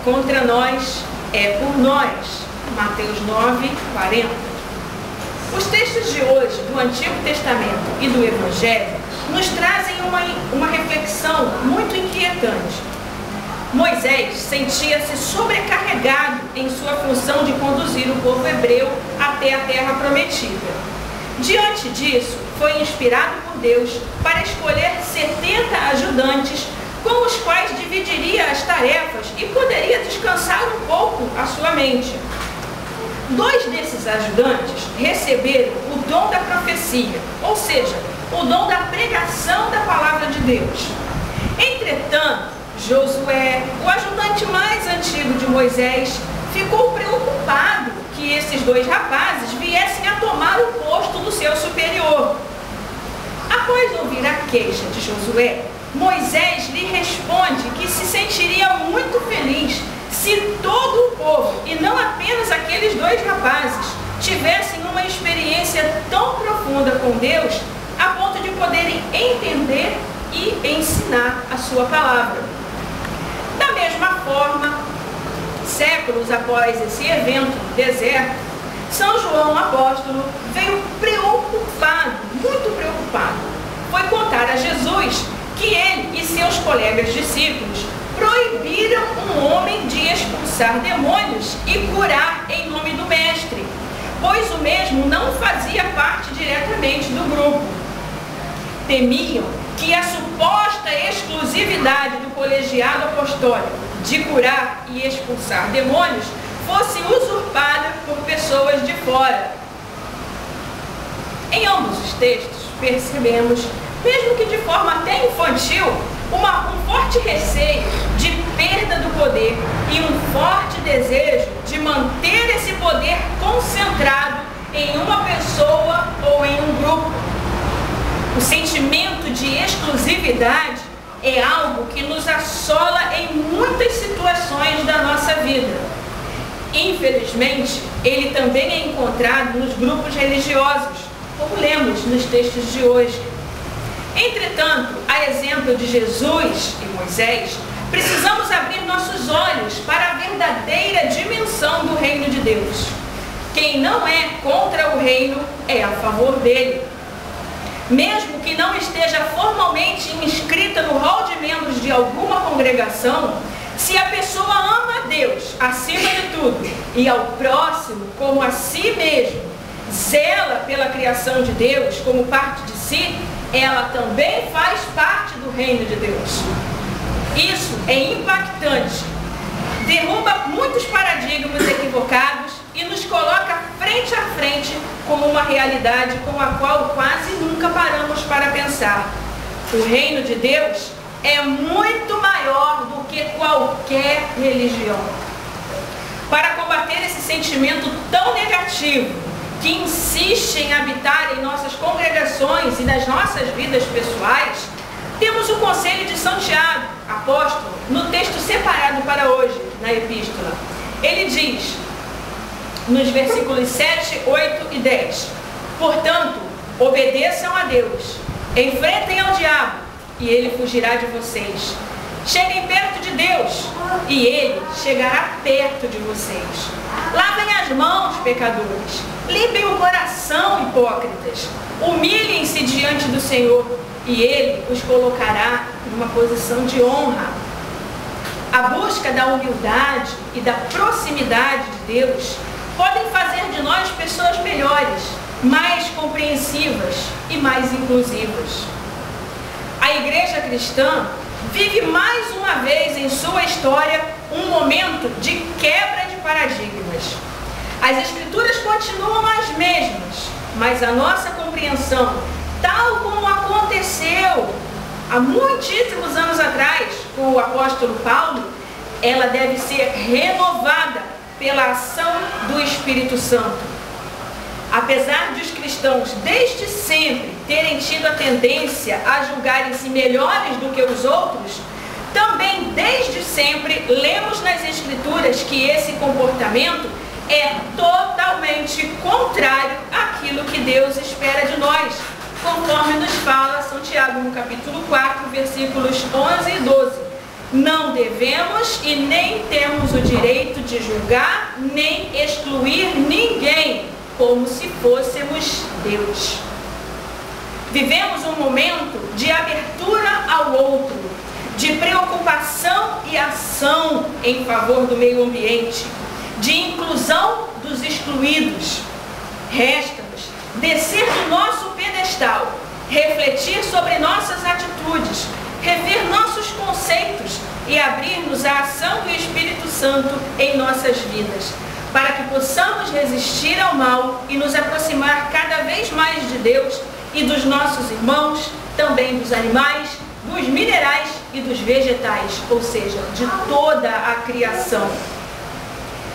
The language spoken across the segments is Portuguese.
contra nós é por nós. Mateus 9, 40. Os textos de hoje do Antigo Testamento e do Evangelho nos trazem uma reflexão muito inquietante. Moisés sentia-se sobrecarregado em sua função de conduzir o povo hebreu até a terra prometida. Diante disso, foi inspirado por Deus para escolher 70 ajudantes com os quais dividiria as tarefas e poderia descansar um pouco a sua mente. 2 desses ajudantes receberam o dom da profecia, ou seja, o dom da pregação da palavra de Deus. Entretanto, Josué, o ajudante mais antigo de Moisés, ficou preocupado que esses 2 rapazes viessem a tomar o posto do seu superior. Após ouvir a queixa de Josué, Moisés lhe responde que se sentiria muito feliz se todo o povo, e não apenas aqueles 2 rapazes, tivessem uma experiência tão profunda com Deus, a ponto de poderem entender e ensinar a sua palavra. Da mesma forma, séculos após esse evento no deserto, São João Apóstolo veio preocupado, muito preocupado. Foi contar a Jesus que ele e seus colegas discípulos proibiram um homem de expulsar demônios e curar em nome do Mestre, pois o mesmo não fazia parte diretamente do grupo. Temiam que a suposta exclusividade do colegiado apostólico de curar e expulsar demônios fosse usurpada por pessoas de fora. Em ambos os textos, percebemos, mesmo que de forma até infantil, um forte receio de perda do poder e um forte desejo de manter esse poder concentrado em uma pessoa ou em um grupo. O sentimento de exclusividade é algo que nos assola em muitas situações da nossa vida. Infelizmente, ele também é encontrado nos grupos religiosos, como lemos nos textos de hoje. Entretanto, a exemplo de Jesus e Moisés, precisamos abrir nossos olhos para a verdadeira dimensão do reino de Deus. Quem não é contra o reino é a favor dele. Mesmo que não esteja formalmente inscrita no rol de membros de alguma congregação, se a pessoa ama a Deus acima de tudo e ao próximo como a si mesmo, zela pela criação de Deus como parte de si, ela também faz parte do reino de Deus. Isso é impactante, derruba muitos paradigmas equivocados e nos coloca frente a frente como uma realidade com a qual quase nunca paramos para pensar. O reino de Deus é muito maior do que qualquer religião. Para combater esse sentimento tão negativo que insiste em habitar em nossas congregações e nas nossas vidas pessoais, temos o conselho de São Tiago, apóstolo, no texto separado para hoje, na epístola. Ele diz, nos versículos 7, 8 e 10, portanto, obedeçam a Deus, enfrentem ao diabo, e ele fugirá de vocês. Cheguem perto de Deus, e ele chegará perto de vocês. Lavem as mãos, pecadores. Limpem o coração, hipócritas. Humilhem-se diante do Senhor, e ele os colocará numa posição de honra. A busca da humildade e da proximidade de Deus podem fazer de nós pessoas melhores, mais compreensivas e mais inclusivas. A igreja cristã vive mais uma vez em sua história um momento de quebra de paradigmas. As escrituras continuam as mesmas, mas a nossa compreensão, tal como aconteceu há muitíssimos anos atrás com o apóstolo Paulo, ela deve ser renovada pela ação do Espírito Santo. Apesar de os cristãos desde sempre terem tido a tendência a julgarem-se melhores do que os outros, também desde sempre lemos nas Escrituras que esse comportamento é totalmente contrário àquilo que Deus espera de nós, conforme nos fala São Tiago no capítulo 4, versículos 11 e 12. Não devemos e nem temos o direito de julgar nem excluir ninguém como se fôssemos Deus. Vivemos um momento de abertura ao outro, de preocupação e ação em favor do meio ambiente, de inclusão dos excluídos. Resta-nos descer do nosso pedestal, refletir sobre nossas atitudes, rever nossos conceitos e abrir-nos à ação do Espírito Santo em nossas vidas, para que possamos resistir ao mal e nos aproximar cada vez mais de Deus e dos nossos irmãos, também dos animais, dos minerais e dos vegetais, ou seja, de toda a criação.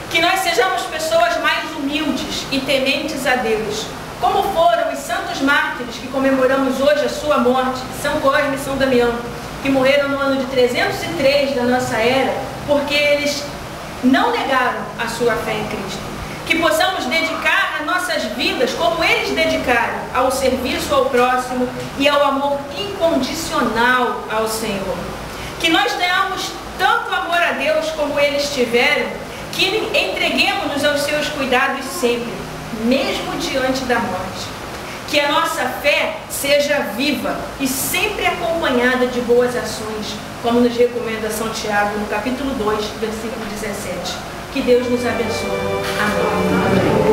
Que nós sejamos pessoas mais humildes e tementes a Deus, como foram os santos mártires que comemoramos hoje a sua morte, São Cosme e São Damião, que morreram no ano de 303 da nossa era, porque eles não negaram a sua fé em Cristo. Que possamos dedicar as nossas vidas, como eles dedicaram, ao serviço ao próximo e ao amor incondicional ao Senhor. Que nós tenhamos tanto amor a Deus como eles tiveram, que entreguemos-nos aos seus cuidados sempre, mesmo diante da morte. Que a nossa fé seja viva e sempre acompanhada de boas ações, como nos recomenda São Tiago no capítulo 2, versículo 17. Que Deus nos abençoe. Amém.